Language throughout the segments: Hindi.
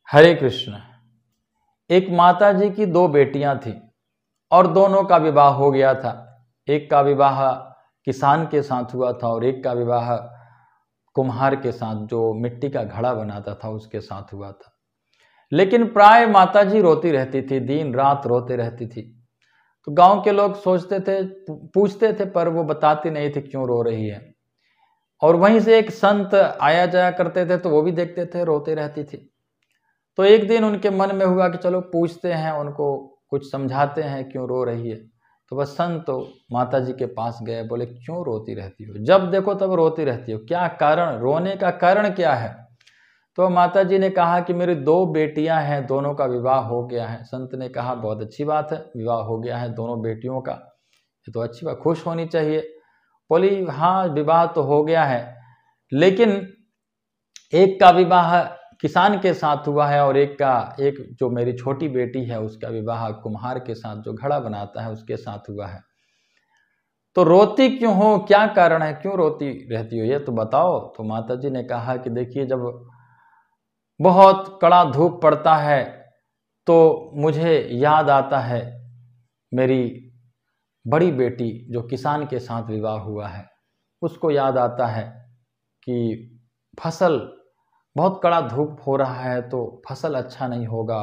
हरे कृष्ण। एक माता जी की दो बेटियां थीं और दोनों का विवाह हो गया था। एक का विवाह किसान के साथ हुआ था और एक का विवाह कुम्हार के साथ, जो मिट्टी का घड़ा बनाता था, उसके साथ हुआ था। लेकिन प्राय माता जी रोती रहती थी, दिन रात रोते रहती थी। तो गांव के लोग सोचते थे, पूछते थे, पर वो बताती नहीं थी क्यों रो रही है। और वहीं से एक संत आया जाया करते थे, तो वो भी देखते थे रोते रहती थी। तो एक दिन उनके मन में हुआ कि चलो पूछते हैं, उनको कुछ समझाते हैं क्यों रो रही है। तो वह संत तो माता जी के पास गए, बोले क्यों रोती रहती हो, जब देखो तब रोती रहती हो, क्या कारण, रोने का कारण क्या है। तो माता जी ने कहा कि मेरी दो बेटियां हैं, दोनों का विवाह हो गया है। संत ने कहा बहुत अच्छी बात है, विवाह हो गया है दोनों बेटियों का, ये तो अच्छी बात, खुश होनी चाहिए। बोली हाँ विवाह तो हो गया है, लेकिन एक का विवाह किसान के साथ हुआ है और एक जो मेरी छोटी बेटी है उसका विवाह कुम्हार के साथ, जो घड़ा बनाता है, उसके साथ हुआ है। तो रोती क्यों हो, क्या कारण है, क्यों रोती रहती हो, ये तो बताओ। तो माता जी ने कहा कि देखिए, जब बहुत कड़ा धूप पड़ता है तो मुझे याद आता है मेरी बड़ी बेटी जो किसान के साथ विवाह हुआ है, उसको याद आता है कि फसल, बहुत कड़ा धूप हो रहा है तो फसल अच्छा नहीं होगा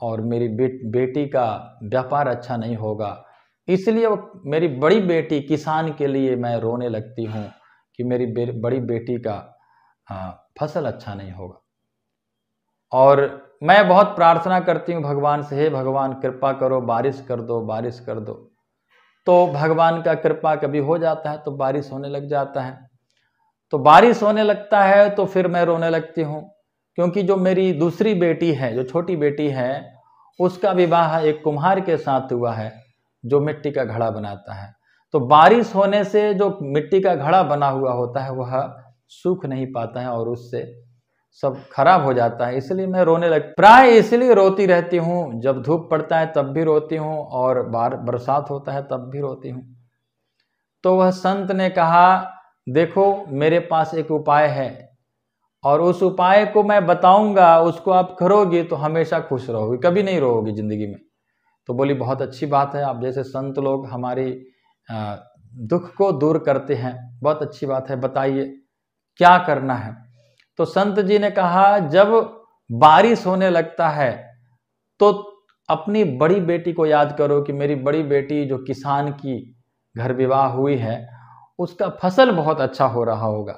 और मेरी बेटी का व्यापार अच्छा नहीं होगा, इसलिए मेरी बड़ी बेटी किसान के लिए मैं रोने लगती हूँ कि मेरी बड़ी बेटी का फसल अच्छा नहीं होगा। और मैं बहुत प्रार्थना करती हूँ भगवान से, हे भगवान कृपा करो, बारिश कर दो, बारिश कर दो। तो भगवान का कृपा कभी हो जाता है तो बारिश होने लग जाता है। तो बारिश होने लगता है तो फिर मैं रोने लगती हूँ, क्योंकि जो मेरी दूसरी बेटी है, जो छोटी बेटी है, उसका विवाह एक कुम्हार के साथ हुआ है जो मिट्टी का घड़ा बनाता है। तो बारिश होने से जो मिट्टी का घड़ा बना हुआ होता है वह सूख नहीं पाता है और उससे सब खराब हो जाता है, इसलिए मैं रोने लग, प्राय इसलिए रोती रहती हूँ। जब धूप पड़ता है तब भी रोती हूँ और बरसात होता है तब भी रोती हूँ। तो वह संत ने कहा देखो मेरे पास एक उपाय है और उस उपाय को मैं बताऊंगा, उसको आप करोगी तो हमेशा खुश रहोगी, कभी नहीं रोओगी जिंदगी में। तो बोली बहुत अच्छी बात है, आप जैसे संत लोग हमारी दुख को दूर करते हैं, बहुत अच्छी बात है, बताइए क्या करना है। तो संत जी ने कहा जब बारिश होने लगता है तो अपनी बड़ी बेटी को याद करो कि मेरी बड़ी बेटी जो किसान की घर विवाह हुई है उसका फसल बहुत अच्छा हो रहा होगा।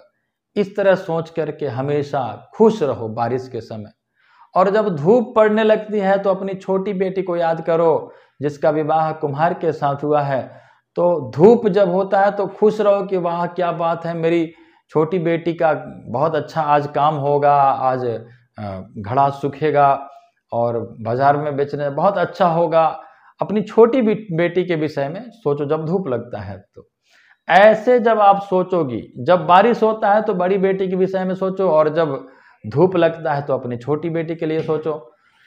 इस तरह सोच करके हमेशा खुश रहो बारिश के समय। और जब धूप पड़ने लगती है तो अपनी छोटी बेटी को याद करो जिसका विवाह कुम्हार के साथ हुआ है। तो धूप जब होता है तो खुश रहो कि वाह क्या बात है, मेरी छोटी बेटी का बहुत अच्छा आज काम होगा, आज घड़ा सूखेगा और बाजार में बेचने बहुत अच्छा होगा। अपनी छोटी बेटी के विषय में सोचो जब धूप लगता है। तो ऐसे जब आप सोचोगी, जब बारिश होता है तो बड़ी बेटी के विषय में सोचो और जब धूप लगता है तो अपनी छोटी बेटी के लिए सोचो,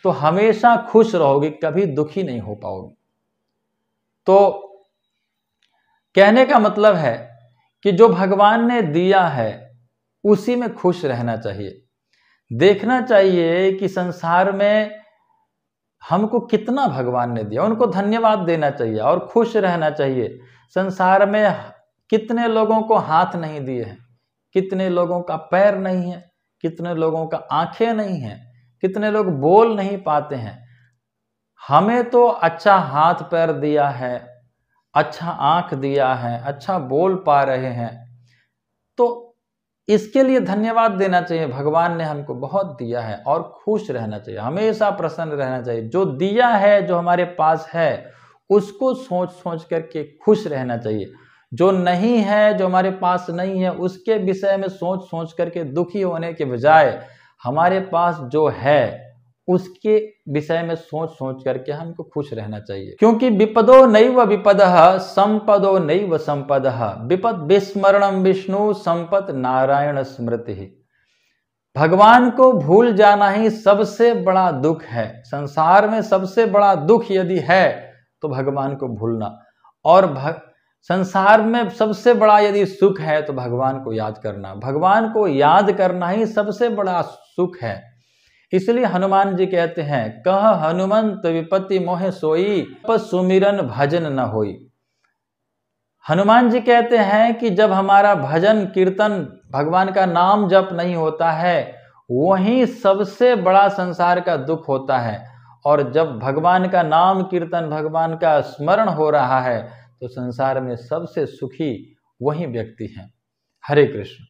तो हमेशा खुश रहोगी, कभी दुखी नहीं हो पाओगी। तो कहने का मतलब है कि जो भगवान ने दिया है उसी में खुश रहना चाहिए। देखना चाहिए कि संसार में हमको कितना भगवान ने दिया, उनको धन्यवाद देना चाहिए और खुश रहना चाहिए। संसार में कितने लोगों को हाथ नहीं दिए हैं, कितने लोगों का पैर नहीं है, कितने लोगों का आंखें नहीं हैं, कितने लोग बोल नहीं पाते हैं। हमें तो अच्छा हाथ पैर दिया है, अच्छा आंख दिया है, अच्छा बोल पा रहे हैं, तो इसके लिए धन्यवाद देना चाहिए। भगवान ने हमको बहुत दिया है और खुश रहना चाहिए, हमेशा प्रसन्न रहना चाहिए। जो दिया है, जो हमारे पास है, उसको सोच सोच करके खुश रहना चाहिए। जो नहीं है, जो हमारे पास नहीं है, उसके विषय में सोच सोच करके दुखी होने के बजाय हमारे पास जो है उसके विषय में सोच सोच करके हमको खुश रहना चाहिए। क्योंकि विपदो नैव विपदः संपदो नैव संपदः, विपद विस्मरणम विष्णु संपत नारायण स्मृति। भगवान को भूल जाना ही सबसे बड़ा दुख है। संसार में सबसे बड़ा दुख यदि है तो भगवान को भूलना, और संसार में सबसे बड़ा यदि सुख है तो भगवान को याद करना। भगवान को याद करना ही सबसे बड़ा सुख है। इसलिए हनुमान जी कहते हैं, कह हनुमंत विपत्ति मोहे सोई, पस सुमिरन भजन न होई। हनुमान जी कहते हैं कि जब हमारा भजन कीर्तन भगवान का नाम जप नहीं होता है, वहीं सबसे बड़ा संसार का दुख होता है। और जब भगवान का नाम कीर्तन भगवान का स्मरण हो रहा है तो संसार में सबसे सुखी वही व्यक्ति है। हरे कृष्ण।